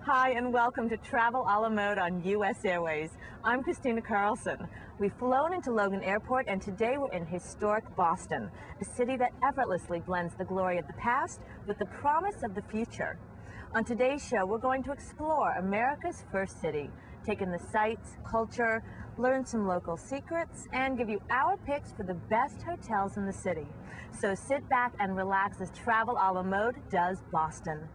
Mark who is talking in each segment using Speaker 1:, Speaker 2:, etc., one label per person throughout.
Speaker 1: Hi, and welcome to Travel a la Mode on U.S. Airways. I'm Tesson Carlos. We've flown into Logan Airport, and today we're in historic Boston, a city that effortlessly blends the glory of the past with the promise of the future. On today's show, we're going to explore America's first city, take in the sights, culture, learn some local secrets, and give you our picks for the best hotels in the city. So sit back and relax as Travel a la Mode does Boston.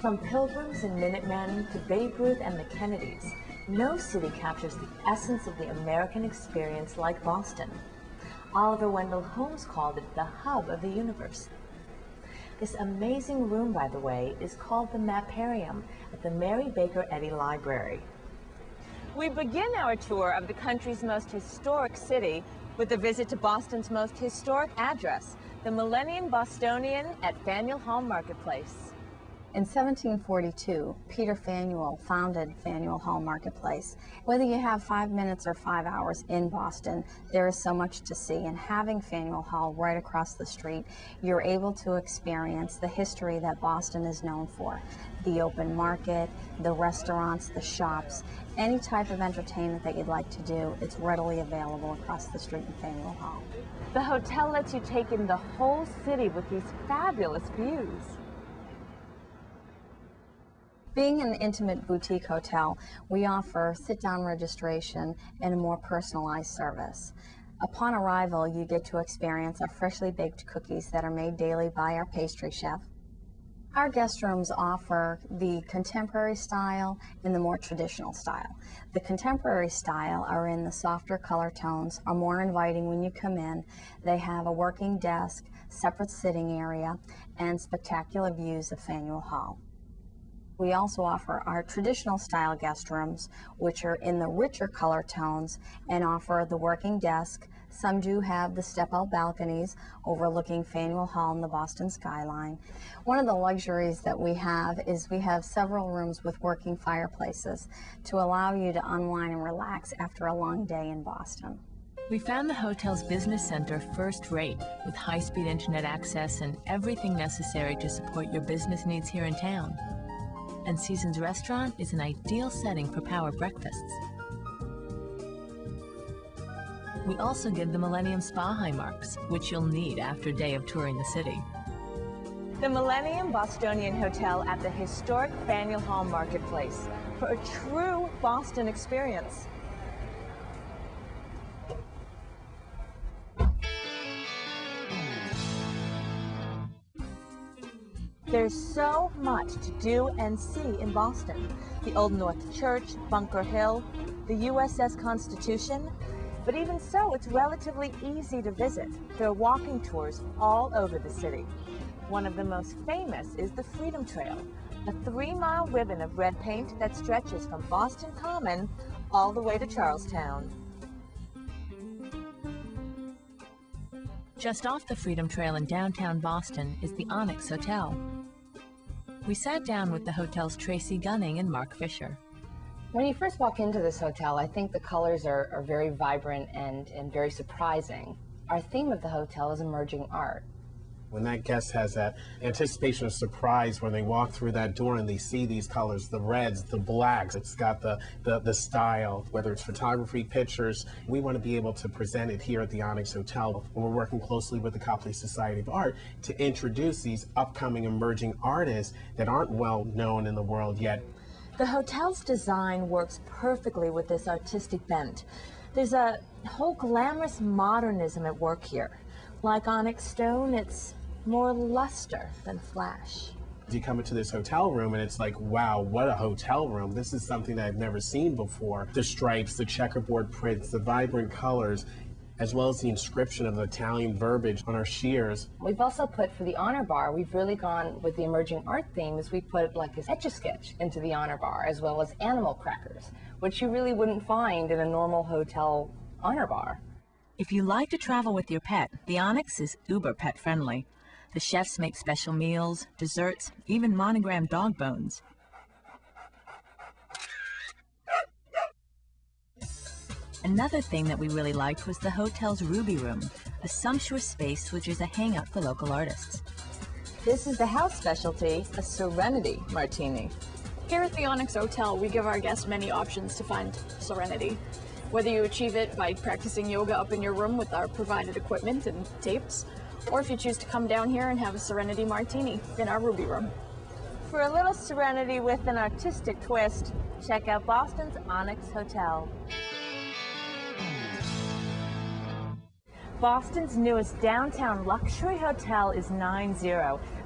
Speaker 1: From Pilgrims and Minutemen to Babe Ruth and the Kennedys, no city captures the essence of the American experience like Boston. Oliver Wendell Holmes called it the hub of the universe. This amazing room, by the way, is called the Maparium at the Mary Baker Eddy Library. We begin our tour of the country's most historic city with a visit to Boston's most historic address, the Millennium Bostonian at Faneuil Hall Marketplace.
Speaker 2: In 1742, Peter Faneuil founded Faneuil Hall Marketplace. Whether you have 5 minutes or 5 hours in Boston, there is so much to see, and having Faneuil Hall right across the street, you're able to experience the history that Boston is known for. The open market, the restaurants, the shops, any type of entertainment that you'd like to do, it's readily available across the street in Faneuil Hall.
Speaker 1: The hotel lets you take in the whole city with these fabulous views.
Speaker 2: Being an intimate boutique hotel, we offer sit-down registration and a more personalized service. Upon arrival, you get to experience our freshly baked cookies that are made daily by our pastry chef. Our guest rooms offer the contemporary style and the more traditional style. The contemporary style are in the softer color tones, are more inviting when you come in. They have a working desk, separate sitting area, and spectacular views of Faneuil Hall. We also offer our traditional style guest rooms, which are in the richer color tones and offer the working desk. Some do have the step-out balconies overlooking Faneuil Hall and the Boston skyline. One of the luxuries that we have is we have several rooms with working fireplaces to allow you to unwind and relax after a long day in Boston.
Speaker 3: We found the hotel's business center first rate, with high-speed internet access and everything necessary to support your business needs here in town. And Seasons Restaurant is an ideal setting for power breakfasts. We also give the Millennium Spa high marks, which you'll need after a day of touring the city.
Speaker 1: The Millennium Bostonian Hotel at the historic Faneuil Hall Marketplace for a true Boston experience. There's so much to do and see in Boston. The Old North Church, Bunker Hill, the USS Constitution. But even so, it's relatively easy to visit. There are walking tours all over the city. One of the most famous is the Freedom Trail, a 3-mile ribbon of red paint that stretches from Boston Common all the way to Charlestown.
Speaker 3: Just off the Freedom Trail in downtown Boston is the Onyx Hotel. We sat down with the hotel's Tracy Gunning and Mark Fisher.
Speaker 4: When you first walk into this hotel, I think the colors are very vibrant and very surprising. Our theme of the hotel is emerging art.
Speaker 5: When that guest has that anticipation of surprise when they walk through that door and they see these colors, the reds, the blacks, it's got the style, whether it's photography, pictures, we want to be able to present it here at the Onyx Hotel. And we're working closely with the Copley Society of Art to introduce these upcoming emerging artists that aren't well known in the world yet.
Speaker 1: The hotel's design works perfectly with this artistic bent. There's a whole glamorous modernism at work here. Like onyx stone, it's more luster than flash.
Speaker 5: You come into this hotel room and it's like, wow, what a hotel room. This is something that I've never seen before. The stripes, the checkerboard prints, the vibrant colors, as well as the inscription of the Italian verbiage on our shears.
Speaker 4: We've also put, for the honor bar, we've really gone with the emerging art theme, is we put like this Etch-a-Sketch into the honor bar, as well as animal crackers, which you really wouldn't find in a normal hotel honor bar.
Speaker 3: If you like to travel with your pet, the Onyx is uber pet friendly. The chefs make special meals, desserts, even monogrammed dog bones. Another thing that we really liked was the hotel's Ruby Room, a sumptuous space which is a hangout for local artists.
Speaker 6: This is the house specialty, a Serenity Martini.
Speaker 7: Here at the Onyx Hotel, we give our guests many options to find serenity. Whether you achieve it by practicing yoga up in your room with our provided equipment and tapes, or if you choose to come down here and have a Serenity Martini in our Ruby Room.
Speaker 1: For a little serenity with an artistic twist, check out Boston's Onyx Hotel. Boston's newest downtown luxury hotel is 90,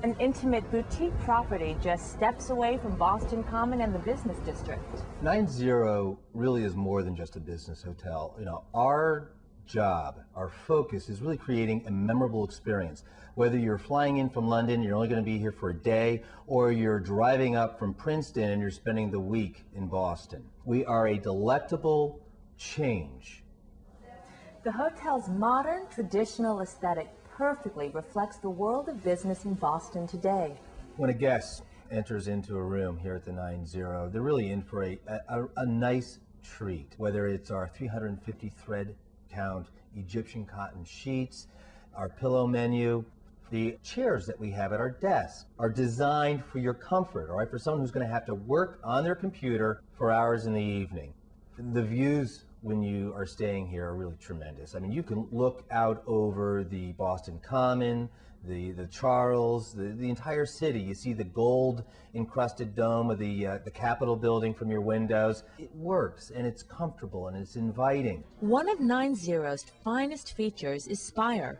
Speaker 1: an intimate boutique property just steps away from Boston Common and the business district.
Speaker 8: 90 really is more than just a business hotel. Our job, our focus is really creating a memorable experience. Whether you're flying in from London, you're only going to be here for a day, or you're driving up from Princeton and you're spending the week in Boston. We are a delectable change.
Speaker 1: The hotel's modern, traditional aesthetic perfectly reflects the world of business in Boston today.
Speaker 8: When a guest enters into a room here at the 90, they're really in for a nice treat, whether it's our 350 thread count Egyptian cotton sheets, our pillow menu. The chairs that we have at our desk are designed for your comfort, all right, for someone who's going to have to work on their computer for hours in the evening. The views when you are staying here are really tremendous. I mean, you can look out over the Boston Common, the Charles, the entire city. You see the gold encrusted dome of the Capitol building from your windows. It works, and it's comfortable, and it's inviting.
Speaker 3: One of 90's finest features is Spire.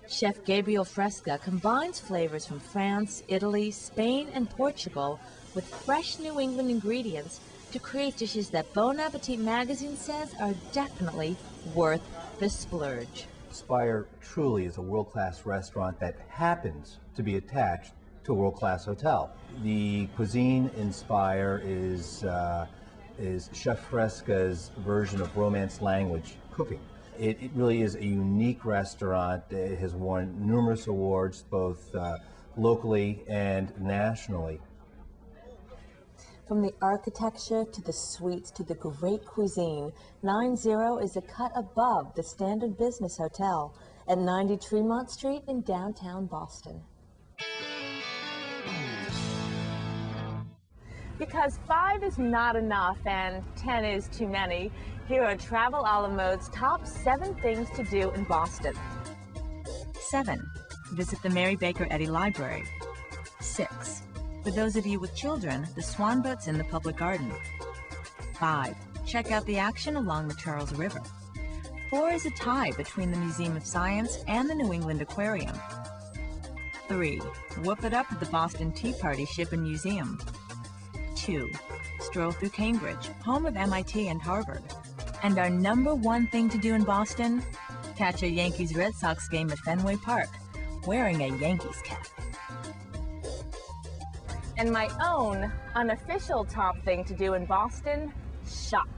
Speaker 3: Chef Gabriel Fresca combines flavors from France, Italy, Spain, and Portugal with fresh New England ingredients to create dishes that Bon Appetit magazine says are definitely worth the splurge.
Speaker 8: Spire truly is a world-class restaurant that happens to be attached to a world-class hotel. The cuisine in Spire is Chef Fresca's version of Romance language cooking. It really is a unique restaurant. It has won numerous awards, both locally and nationally.
Speaker 1: From the architecture to the suites to the great cuisine, 90 is a cut above the standard business hotel at 90 Tremont Street in downtown Boston. Because 5 is not enough and 10 is too many, here are Travel a la Mode's top 7 things to do in Boston.
Speaker 3: 7. Visit the Mary Baker Eddy Library. 6. For those of you with children, the swan boat's in the public garden. 5. Check out the action along the Charles River. 4 is a tie between the Museum of Science and the New England Aquarium. 3. Whoop it up at the Boston Tea Party Ship and Museum. 2. Stroll through Cambridge, home of MIT and Harvard. And our number 1 thing to do in Boston? Catch a Yankees-Red Sox game at Fenway Park, wearing a Yankees cap.
Speaker 1: And my own unofficial top thing to do in Boston, shop.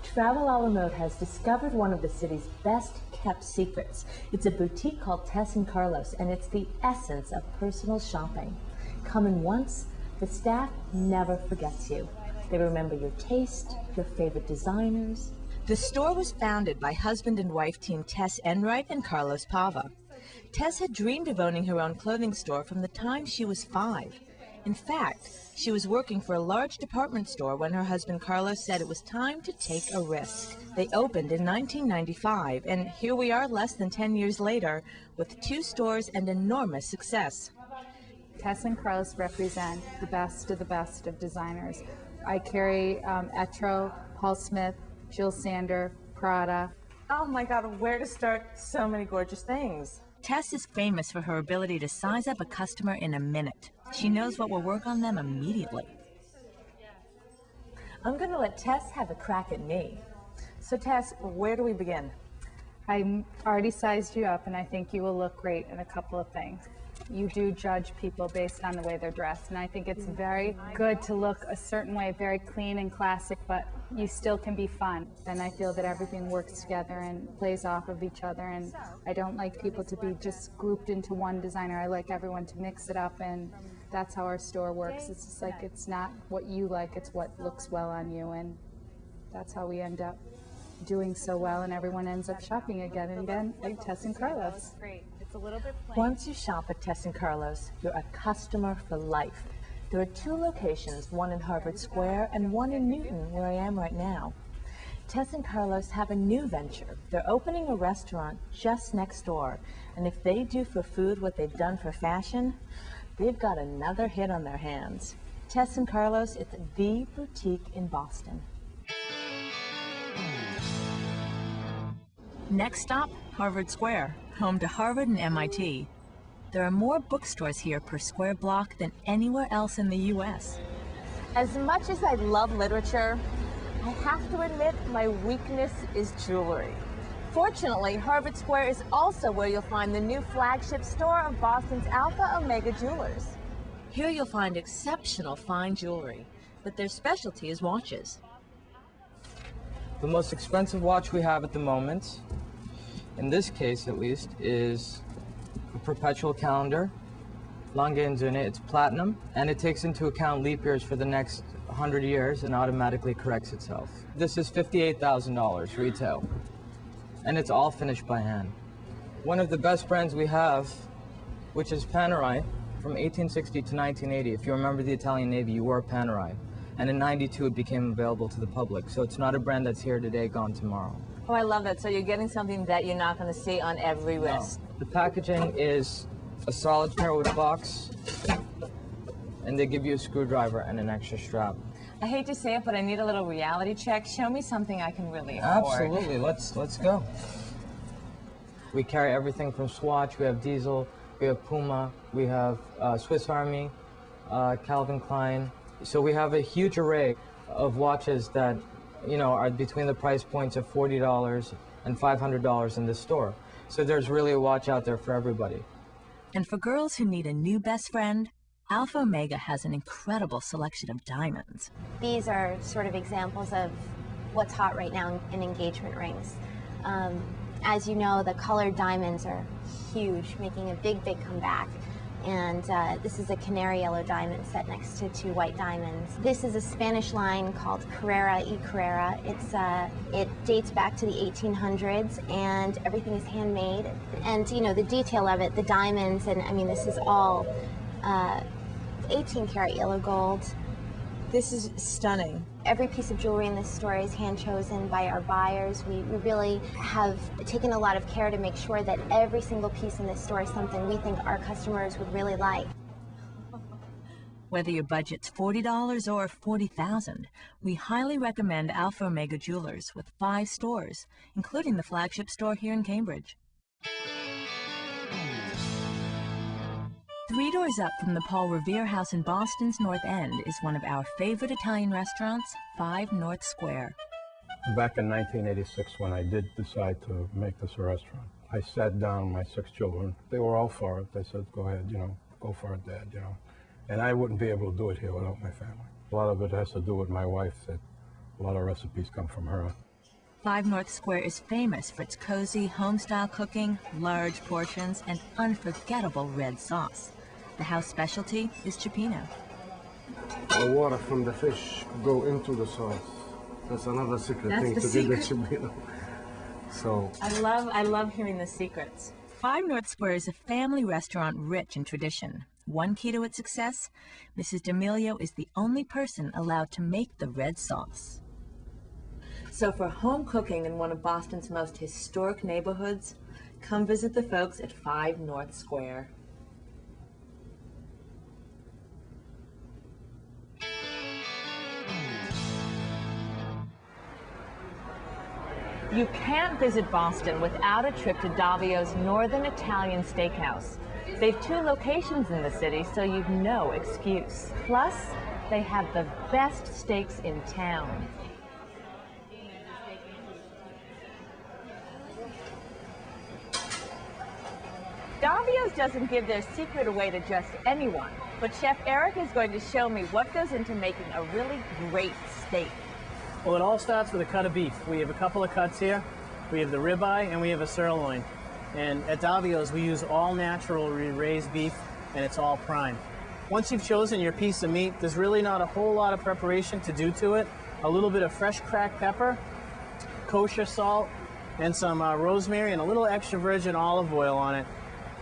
Speaker 1: Travel a la Mode has discovered one of the city's best kept secrets. It's a boutique called Tesson Carlos, and it's the essence of personal shopping. Come in once, the staff never forgets you. They remember your taste, your favorite designers.
Speaker 3: The store was founded by husband and wife team Tess Enright and Carlos Pava. Tess had dreamed of owning her own clothing store from the time she was 5. In fact, she was working for a large department store when her husband Carlos said it was time to take a risk. They opened in 1995, and here we are less than 10 years later with 2 stores and enormous success.
Speaker 9: Tesson Carlos represent the best of designers. I carry Etro, Paul Smith, Jill Sander, Prada.
Speaker 1: Oh my God, where to start? So many gorgeous things.
Speaker 3: Tess is famous for her ability to size up a customer in a minute. She knows what will work on them immediately.
Speaker 1: I'm going to let Tess have a crack at me. So Tess, where do we begin?
Speaker 9: I already sized you up, and I think you will look great in a couple of things. You do judge people based on the way they're dressed, and I think it's very good to look a certain way, very clean and classic, but you still can be fun. And I feel that everything works together and plays off of each other, and I don't like people to be just grouped into one designer. I like everyone to mix it up, and that's how our store works. It's just like, it's not what you like, it's what looks well on you, and that's how we end up. doing so well, and everyone ends up shopping again and again at Tesson Carlos.
Speaker 6: Great. It's a little bit plain.
Speaker 1: Once you shop at Tesson Carlos, you're a customer for life. There are 2 locations, one in Harvard Square and one in Newton, where I am right now. Tesson Carlos have a new venture. They're opening a restaurant just next door, and if they do for food what they've done for fashion, they've got another hit on their hands. Tesson Carlos, it's the boutique in Boston.
Speaker 3: Next stop, Harvard Square, home to Harvard and MIT. There are more bookstores here per square block than anywhere else in the U.S.
Speaker 1: As much as I love literature, I have to admit my weakness is jewelry. Fortunately, Harvard Square is also where you'll find the new flagship store of Boston's Alpha Omega Jewelers. Here you'll find exceptional fine jewelry, but their specialty is watches.
Speaker 10: The most expensive watch we have at the moment, in this case at least, is a perpetual calendar, Langenzune. It's platinum, and it takes into account leap years for the next 100 years and automatically corrects itself. This is $58,000 retail, and it's all finished by hand. One of the best brands we have, which is Panerai, from 1860 to 1980. If you remember the Italian Navy, you wore Panerai. And in 92, it became available to the public. So it's not a brand that's here today, gone tomorrow.
Speaker 1: Oh, I love that. So you're getting something that you're not going to see on every wrist.
Speaker 10: No. The packaging is a solid pair with box, and they give you a screwdriver and an extra strap.
Speaker 1: I hate to say it, but I need a little reality check. Show me something I can really afford.
Speaker 10: Absolutely. Let's go. We carry everything from Swatch. We have Diesel. We have Puma. We have Swiss Army, Calvin Klein. So we have a huge array of watches that, you know, are between the price points of $40 and $500 in this store. So there's really a watch out there for everybody.
Speaker 3: And for girls who need a new best friend, Alpha Omega has an incredible selection of diamonds.
Speaker 11: These are sort of examples of what's hot right now in engagement rings. As you know, the colored diamonds are huge, making a big, big comeback. And this is a canary yellow diamond set next to 2 white diamonds. This is a Spanish line called Carrera y Carrera. It dates back to the 1800s, and everything is handmade. And you know, the detail of it, the diamonds, and I mean, this is all 18 karat yellow gold.
Speaker 1: This is stunning.
Speaker 11: Every piece of jewelry in this store is hand-chosen by our buyers. We really have taken a lot of care to make sure that every single piece in this store is something we think our customers would really like.
Speaker 3: Whether your budget's $40 or $40,000, we highly recommend Alpha Omega Jewelers with 5 stores, including the flagship store here in Cambridge. 3 doors up from the Paul Revere House in Boston's North End is one of our favorite Italian restaurants, 5 North Square.
Speaker 12: Back in 1986, when I did decide to make this a restaurant, I sat down my 6 children. They were all for it. They said, go ahead, you know, go for it, Dad, you know. And I wouldn't be able to do it here without my family. A lot of it has to do with my wife, that a lot of recipes come from her.
Speaker 3: 5 North Square is famous for its cozy, home-style cooking, large portions, and unforgettable red sauce. The house specialty is cioppino.
Speaker 13: The water from the fish go into the sauce. That's another secret thing to do the cioppino. So
Speaker 1: I love hearing the secrets.
Speaker 3: 5 North Square is a family restaurant rich in tradition. One key to its success, Mrs. D'Amelio is the only person allowed to make the red sauce.
Speaker 1: So for home cooking in one of Boston's most historic neighborhoods, come visit the folks at 5 North Square. You can't visit Boston without a trip to Davios Northern Italian Steakhouse. They've 2 locations in the city, so you've no excuse. Plus, they have the best steaks in town. Davios doesn't give their secret away to just anyone, but Chef Eric is going to show me what goes into making a really great steak.
Speaker 14: Well, it all starts with a cut of beef. We have a couple of cuts here. We have the ribeye and we have a sirloin. And at Davios, we use all natural raised beef, and it's all prime. Once you've chosen your piece of meat, there's really not a whole lot of preparation to do to it. A little bit of fresh cracked pepper, kosher salt and some rosemary and a little extra virgin olive oil on it.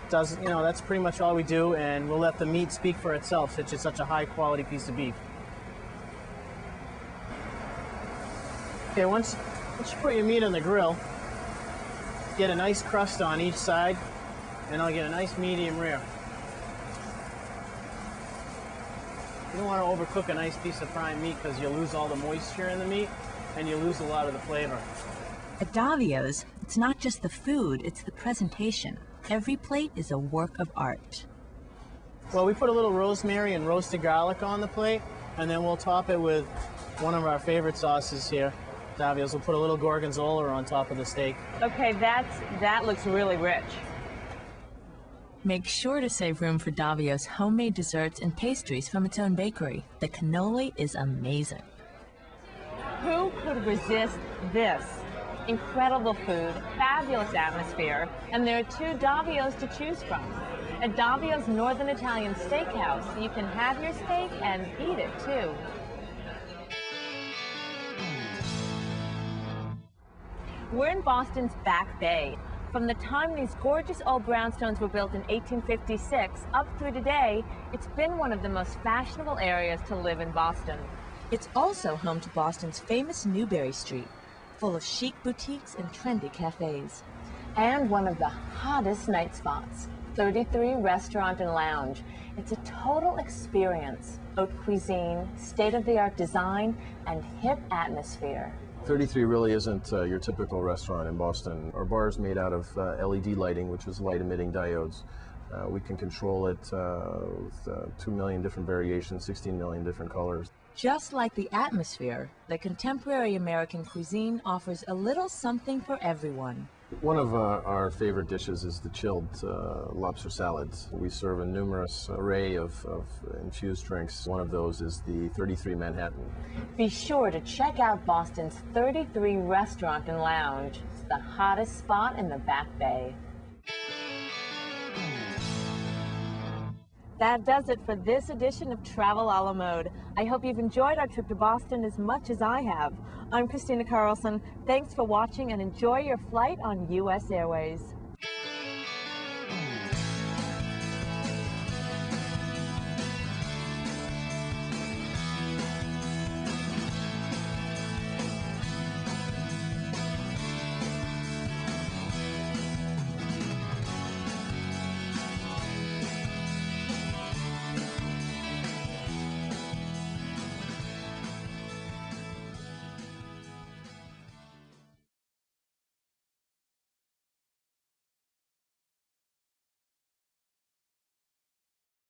Speaker 14: That's pretty much all we do, and we'll let the meat speak for itself since it's such a high quality piece of beef. Okay, once you put your meat on the grill, get a nice crust on each side, and I'll get a nice medium rare. You don't want to overcook a nice piece of prime meat because you'll lose all the moisture in the meat and you lose a lot of the flavor.
Speaker 3: At Davios, it's not just the food, it's the presentation. Every plate is a work of art.
Speaker 14: Well, we put a little rosemary and roasted garlic on the plate, and then we'll top it with one of our favorite sauces here, Davios. We'll put a little gorgonzola on top of the steak.
Speaker 6: Okay, that looks really rich.
Speaker 3: Make sure to save room for Davios' homemade desserts and pastries from its own bakery. The cannoli is amazing.
Speaker 6: Who could resist this? Incredible food, fabulous atmosphere, and there are 2 Davios to choose from. At Davios Northern Italian Steakhouse, you can have your steak and eat it too. We're in Boston's Back Bay. From the time these gorgeous old brownstones were built in 1856 up through today, it's been one of the most fashionable areas to live in Boston.
Speaker 3: It's also home to Boston's famous Newbury Street, full of chic boutiques and trendy cafes.
Speaker 4: And one of the hottest night spots, 33 Restaurant and Lounge. It's a total experience. Haute cuisine, state-of-the-art design, and hip atmosphere.
Speaker 15: 33 really isn't your typical restaurant in Boston. Our bar is made out of LED lighting, which is light-emitting diodes. We can control it with 2 million different variations, 16 million different colors.
Speaker 3: Just like the atmosphere, the contemporary American cuisine offers a little something for everyone.
Speaker 15: One of our favorite dishes is the chilled lobster salads. We serve a numerous array of infused drinks. One of those is the 33 Manhattan.
Speaker 4: Be sure to check out Boston's 33 Restaurant and Lounge. It's the hottest spot in the Back Bay.
Speaker 6: That does it for this edition of Travel a la Mode. I hope you've enjoyed our trip to Boston as much as I have. I'm Christina Carlson. Thanks for watching and enjoy your flight on U.S. Airways.